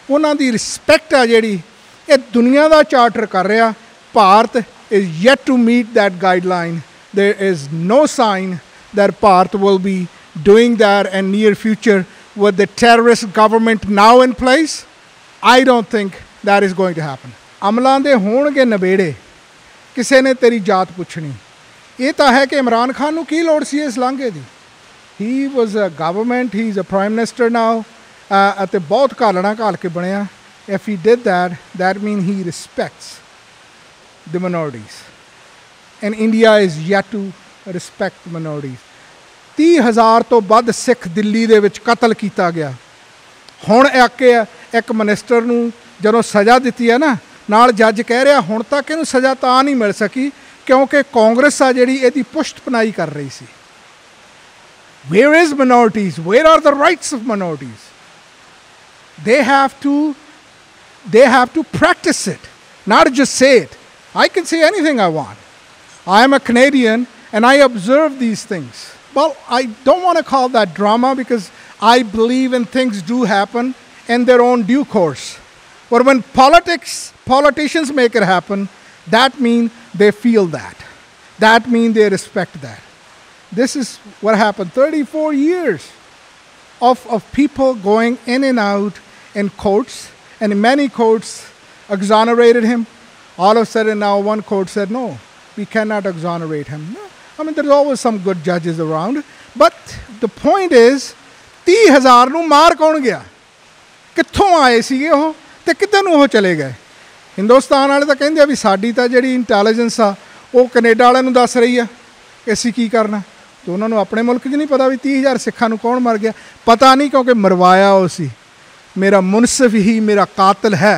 उन्हां दी रिस्पेक्ट आ जिहड़ी ये दुनिया का चार्टर कर रहा, Bharat is yet to meet that guideline. There is no sign that Bharat will be doing that in near future with the terrorist government now in place. I don't think that is going to happen. अमलां दे होणगे नबेड़े, किसे ने तेरी जात पुछनी। ये तो है कि इमरान खान नूं की लोड़ सी इस लांघे दी। He was a government, he is a prime minister now, ਅਤੇ बहुत घालना घाल के बनया। If he did that, that means he respects the minorities, and India is yet to respect minorities. 30,000 तो ਵੱਧ सिख दिल्ली ਦੇ ਵਿੱਚ ਕਤਲ ਕੀਤਾ ਗਿਆ। ਹੁਣ ਇੱਕ ਮਿਨਿਸਟਰ ਨੂੰ ਜਦੋਂ ਸਜ਼ਾ ਦਿੱਤੀ ਹੈ ਨਾ, ਨਾਲ ਜੱਜ ਕਹਿ ਰਿਹਾ ਹੁਣ ਤੱਕ ਇਹਨੂੰ ਸਜ਼ਾ ਤਾਂ ਨਹੀਂ ਮਿਲ ਸਕੀ ਕਿਉਂਕਿ ਕਾਂਗਰਸ ਆ ਜਿਹੜੀ ਇਹਦੀ ਪੁਸ਼ਟ ਪਨਾਈ ਕਰ ਰਹੀ ਸੀ। Where is minorities? Where are the rights of minorities? They have to practice it, not just say it. I can say anything I want. I am a Canadian and I observe these things. Well, I don't want to call that drama because I believe in things do happen in their own due course. But when politicians make it happen, that means they feel that. That means they respect that. This is what happened. 34 years of people going in and out in courts, and many courts exonerated him. All of a sudden now one court said, no, we cannot exonerate him. No. I mean, there's always some good judges around. But the point is, 30,000 ਨੂੰ ਮਾਰ ਕੌਣ ਗਿਆ? ਕਿੱਥੋਂ ਆਏ ਸੀਗੇ ਉਹ ਤੇ ਕਿੱਧਰ ਨੂੰ ਉਹ ਚਲੇ ਗਏ? ਹਿੰਦੁਸਤਾਨ ਵਾਲੇ ਤਾਂ ਕਹਿੰਦੇ ਆ ਵੀ ਸਾਡੀ ਤਾਂ ਜਿਹੜੀ ਇੰਟੈਲੀਜੈਂਸ ਆ ਉਹ ਕੈਨੇਡਾ ਵਾਲਿਆਂ ਨੂੰ ਦੱਸ ਰਹੀ ਆ ਕਿ ਅਸੀਂ ਕੀ ਕਰਨਾ। ਤੇ ਉਹਨਾਂ ਨੂੰ ਆਪਣੇ ਮੁਲਕ 'ਚ ਨਹੀਂ ਪਤਾ ਵੀ 30,000 ਸਿੱਖਾਂ ਨੂੰ ਕੌਣ ਮਰ ਗਿਆ। ਪਤਾ ਨਹੀਂ ਕਿਉਂਕਿ ਮਰਵਾਇਆ ਉਹ ਸੀ। मेरा मुनसिफ ही मेरा कातिल है,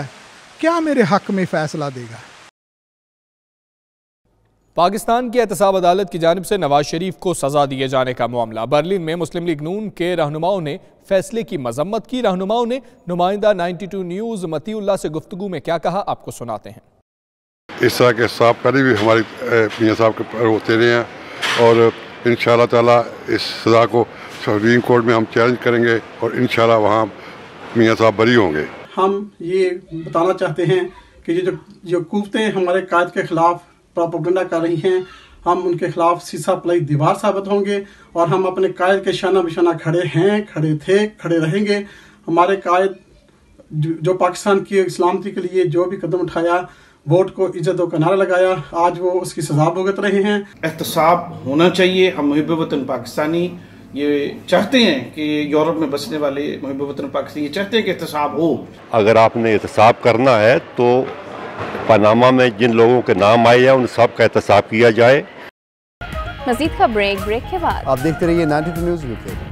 क्या मेरे हक में फैसला देगा? पाकिस्तान की एहतसाब अदालत की जानिब से नवाज शरीफ को सजा दिए जाने का मामला। बर्लिन में मुस्लिम लीग नून के रहनुमाओं ने फैसले की मजम्मत की। रहनुमाओं ने नुमाइंदा 92 न्यूज़ मतीउल्लाह से गुफ्तगू में क्या कहा, आपको सुनाते हैं। इस तरह के साहब कभी भी हमारे मियाँ साहब के होते रहे हैं और इंशाअल्लाह ताला इस सज़ा को सुप्रीम कोर्ट में हम चैलेंज करेंगे और इंशाअल्लाह वहाँ मियाँ साहब बरी होंगे। हम ये बताना चाहते हैं कि जो कुव्वतें हमारे कायद के खिलाफ प्रोपेगेंडा कर रही हैं, हम उनके खिलाफ सीसा पलाई दीवार साबित होंगे और हम अपने कायद के शाना बिशाना खड़े हैं, खड़े थे, खड़े रहेंगे। हमारे कायद जो पाकिस्तान की सलामती के लिए जो भी कदम उठाया, वोट को इज्जत का नारा लगाया, आज वो उसकी सजा भुगत रहे हैं। एहतसाब होना चाहिए। हम मुहिब वतन पाकिस्तानी ये चाहते हैं कि यूरोप में बसने वाले मुहिब वतन पाकिस्तानी ये चाहते हैं कि एहतसाब हो। अगर आपने एहतसाब करना है तो पनामा में जिन लोगों के नाम आए हैं उन सब का एहतसाब किया जाए। मजीद का ब्रेक के बाद आप देखते रहिए 92 न्यूज़ वीक।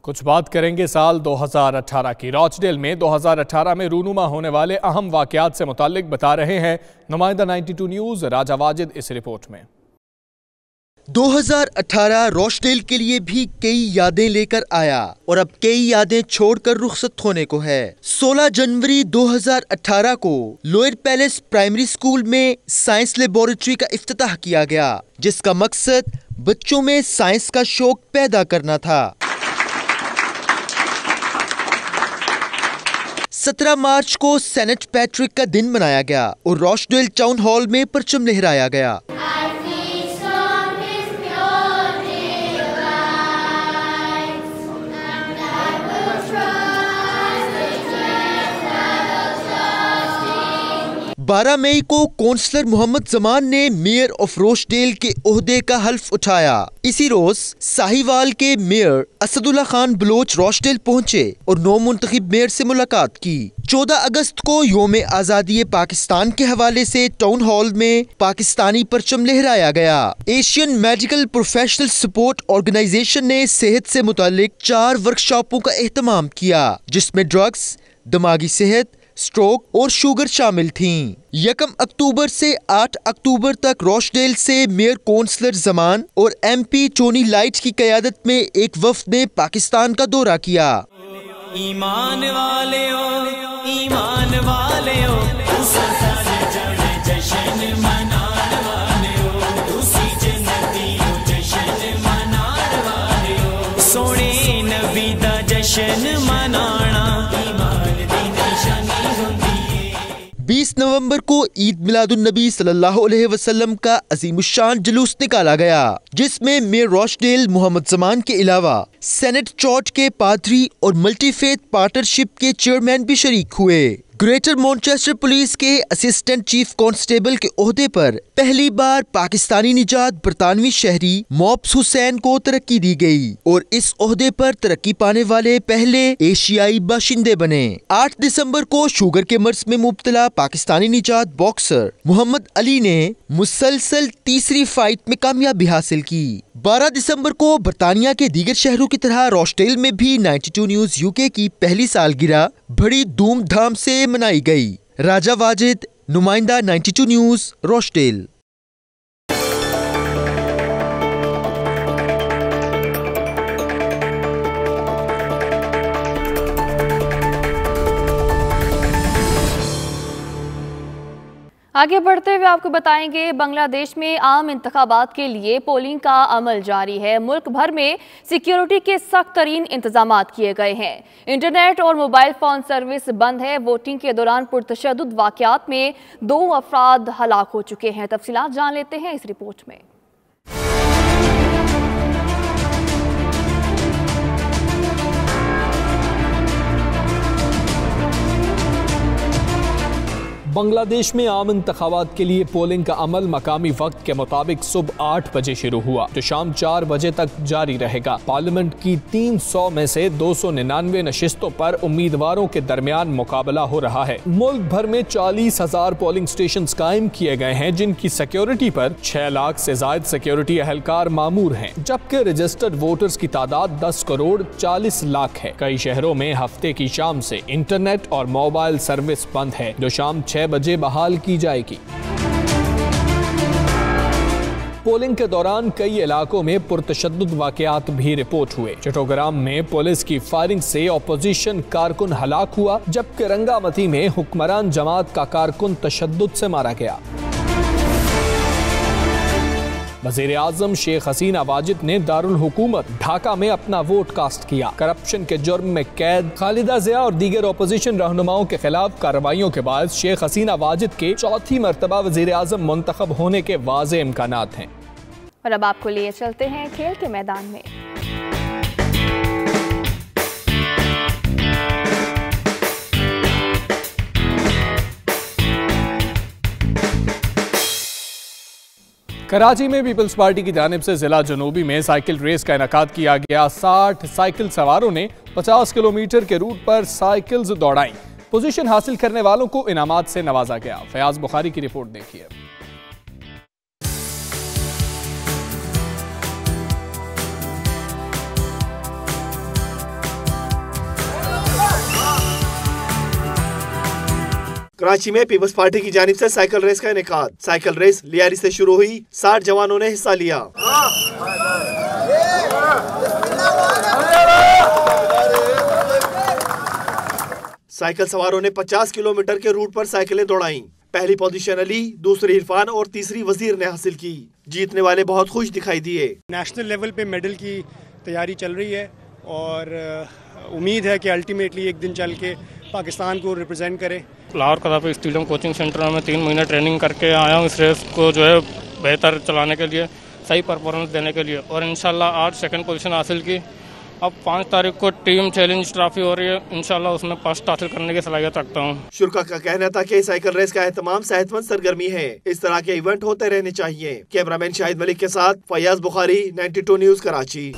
कुछ बात करेंगे साल 2018 की। रॉचडेल में 2018 में रूनुमा होने वाले अहम वाकयात से मुताल्लिक बता रहे हैं नुमाइंदा 92 न्यूज़ राजा वाजिद इस रिपोर्ट में। 2018 रॉचडेल के लिए भी कई यादें लेकर आया और अब कई यादें छोड़कर रुखसत होने को है। 16 जनवरी 2018 को लोअर पैलेस प्राइमरी स्कूल में साइंस लेबोरेटरी का इफ्तिताह किया गया, जिसका मकसद बच्चों में साइंस का शौक पैदा करना था। 17 मार्च को सेंट पैट्रिक का दिन मनाया गया और रॉचडेल टाउन हॉल में परचम लहराया गया। बारह मई को काउंसलर मोहम्मद जमान ने मेयर ऑफ रॉचडेल के ओहदे का हल्फ उठाया। इसी रोज साहिवाल के मेयर असदुल्ला खान बलोच रॉचडेल पहुंचे और नौ मुंतखब मेयर से मुलाकात की। 14 अगस्त को यौम आज़ादी पाकिस्तान के हवाले से टाउन हॉल में पाकिस्तानी परचम लहराया गया। Asian medical professional support organisation ने सेहत से मुतालिक 4 वर्कशॉपों का एहतमाम किया, जिसमें ड्रग्स, दिमागी सेहत, स्ट्रोक और शुगर शामिल थीं। 1 अक्टूबर से 8 अक्टूबर तक रॉचडेल से मेयर काउंसलर जमान और MP टोनी लाइट की क़यादत में एक वफ्द ने पाकिस्तान का दौरा किया। ईमान वाले हो, ईमान वाले हो, सोने नबी दा जश्न मनाना 20 नवंबर को ईद मिलादुन नबी सल्लल्लाहु अलैहि वसल्लम का अजीमुशान जुलूस निकाला गया, जिसमें मेयर रॉचडेल मोहम्मद जमान के अलावा सेनेट चर्च के पादरी और मल्टीफेथ पार्टनरशिप के चेयरमैन भी शरीक हुए। ग्रेटर मैनचेस्टर पुलिस के असिस्टेंट चीफ कांस्टेबल के ओहदे पर पहली बार पाकिस्तानी निजात बरतानवी शहरी मॉब्स हुसैन को तरक्की दी गई और इस ओहदे पर तरक्की पाने वाले पहले एशियाई बाशिंदे बने। 8 दिसंबर को शुगर के मर्ज में मुब्तला पाकिस्तानी निजात बॉक्सर मोहम्मद अली ने मुसलसल तीसरी फाइट में कामयाबी हासिल की। 12 दिसंबर को बरतानिया के दीगर शहरों की तरह रॉचडेल में भी 92 न्यूज़ UK की पहली सालगिरह बड़ी धूमधाम से मनाई गई। राजा वाजिद, नुमाइंदा 92 न्यूज़, रॉचडेल। आगे बढ़ते हुए आपको बताएंगे बांग्लादेश में आम इंतखाबात के लिए पोलिंग का अमल जारी है। मुल्क भर में सिक्योरिटी के सख्त तरीन इंतजाम किए गए हैं। इंटरनेट और मोबाइल फोन सर्विस बंद है। वोटिंग के दौरान पुरतशद्दुद वाकयात में 2 अफराद हलाक हो चुके हैं। तफसीलात जान लेते हैं इस रिपोर्ट में। बांग्लादेश में आम इंतखाबात के लिए पोलिंग का अमल मकामी वक्त के मुताबिक सुबह 8 बजे शुरू हुआ जो शाम 4 बजे तक जारी रहेगा। पार्लियामेंट की 300 में से 299 नशिस्तों पर उम्मीदवारों के दरमियान मुकाबला हो रहा है। मुल्क भर में 40,000 पोलिंग स्टेशन कायम किए गए हैं जिनकी सिक्योरिटी पर 6 लाख से ज्यादा सिक्योरिटी अहलकार मामूर हैं, जबकि रजिस्टर्ड वोटर्स की तादाद 10 करोड़ 40 लाख है। कई शहरों में हफ्ते की शाम से इंटरनेट और मोबाइल सर्विस बंद है जो शाम 6 बजे बहाल की जाएगी। पोलिंग के दौरान कई इलाकों में पुरतशद्दुद वाकयात भी रिपोर्ट हुए। चट्टोग्राम में पुलिस की फायरिंग से ऑपोजिशन कारकुन हलाक हुआ, जबकि रंगामती में हुक्मरान जमात का कारकुन तशद्दुद से मारा गया। वज़ीर आज़म शेख हसीना वाजिद ने दारुल हुकूमत ढाका में अपना वोट कास्ट किया। करप्शन के जुर्म में कैद खालिदा ज़िया और दीगर ऑपोजिशन रहनुमाओं के खिलाफ कार्रवाइयों के बाद शेख हसीना वाजिद के चौथी मरतबा वज़ीर आज़म मुंतखब होने के वाज़े इम्कानात हैं। और अब आपको लिए चलते हैं खेल के मैदान में। कराची में पीपल्स पार्टी की जानिब से जिला जनूबी में साइकिल रेस का इनेकाद किया गया। 60 साइकिल सवारों ने 50 किलोमीटर के रूट पर साइकिल्स दौड़ाई। पोजीशन हासिल करने वालों को इनामात से नवाजा गया। फयाज बुखारी की रिपोर्ट देखिए। कराची में पीपल्स पार्टी की जानिब से साइकिल रेस का इनेकाद। साइकिल रेस लियारी से शुरू हुई, 60 जवानों ने हिस्सा लिया। साइकिल सवारों ने 50 किलोमीटर के रूट पर साइकिलें दौड़ाई। पहली पोजीशन अली, दूसरी इरफान और तीसरी वजीर ने हासिल की। जीतने वाले बहुत खुश दिखाई दिए। नेशनल लेवल पे मेडल की तैयारी चल रही है और उम्मीद है कि अल्टीमेटली एक दिन चल के पाकिस्तान को रिप्रेजेंट करे। लाहौर कदाफी स्टेडियम कोचिंग सेंटर में 3 महीने ट्रेनिंग करके आया हूँ इस रेस को जो है बेहतर चलाने के लिए, सही परफॉर्मेंस देने के लिए, और इंशाल्लाह आज सेकंड पोजीशन हासिल की। अब 5 तारीख को टीम चैलेंज ट्रॉफी हो रही है, इंशाल्लाह उसमें फर्स्ट हासिल करने की सलाहियत रखता हूँ। शुरा का कहना था कि साइकिल रेस का एहतमाम सेहतमंद सरगर्मी है, इस तरह के इवेंट होते रहने चाहिए। कैमरामैन शाहिद मलिक के साथ Fayyaz Bukhari, 92 news Karachi.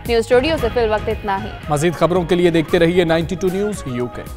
News studio से फिर वक्त इतना ही। मजीद खबरों के लिए देखते रहिए 92 न्यूज UK।